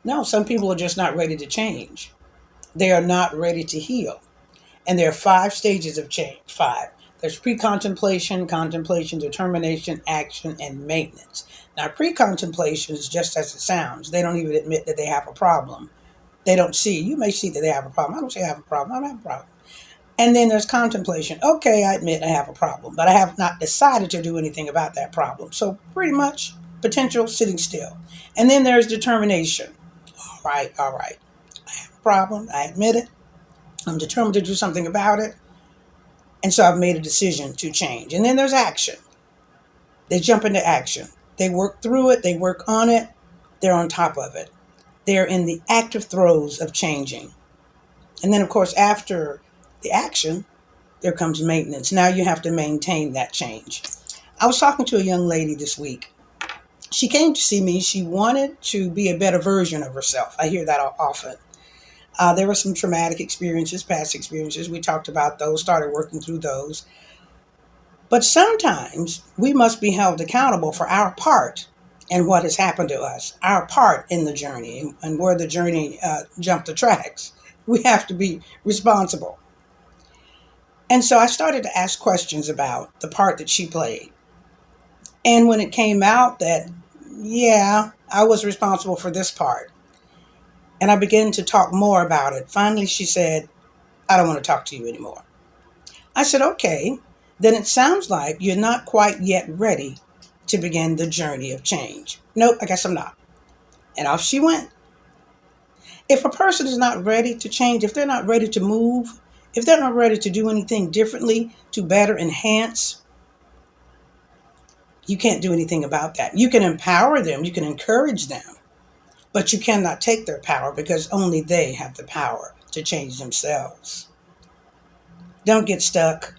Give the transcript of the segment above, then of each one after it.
No, some people are just not ready to change. They are not ready to heal. And there are 5 stages of change. 5. There's pre-contemplation, contemplation, determination, action, and maintenance. Now, pre-contemplation is just as it sounds. They don't even admit that they have a problem. They don't see. You may see that they have a problem. I don't say I have a problem. I don't have a problem. And then there's contemplation. Okay, I admit I have a problem, but I have not decided to do anything about that problem. So pretty much potential sitting still. And then there's determination. All right. I have a problem. I admit it. I'm determined to do something about it. And so I've made a decision to change. And then there's action. They jump into action. They work through it. They work on it. They're on top of it. They're in the active throes of changing. And then, of course, after the action, there comes maintenance. Now you have to maintain that change. I was talking to a young lady this week. She came to see me. She wanted to be a better version of herself. I hear that often. There were some traumatic experiences, past experiences. We talked about those, started working through those. But sometimes we must be held accountable for our part in what has happened to us, our part in the journey and where the journey jumped the tracks. We have to be responsible. And so I started to ask questions about the part that she played. And when it came out that, yeah, I was responsible for this part, and I began to talk more about it, finally she said, I don't want to talk to you anymore. I said, okay, then it sounds like you're not quite yet ready to begin the journey of change. Nope, I guess I'm not. And off she went. If a person is not ready to change, if they're not ready to move, if they're not ready to do anything differently to better enhance, you can't do anything about that. You can empower them, you can encourage them, but you cannot take their power because only they have the power to change themselves. Don't get stuck.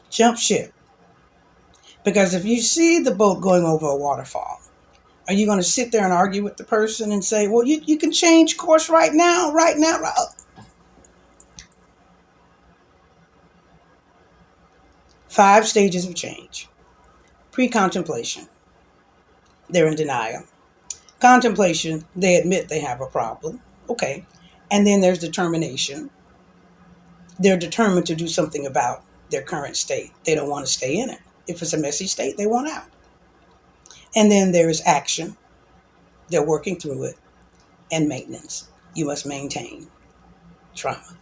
Jump ship. Because if you see the boat going over a waterfall, are you going to sit there and argue with the person and say, well, you can change course right now, right now? 5 stages of change. Pre-contemplation. They're in denial. Contemplation, they admit they have a problem. Okay. And then there's determination. They're determined to do something about their current state. They don't want to stay in it. If it's a messy state, they want out. And then there's action. They're working through it. And maintenance. You must maintain trauma.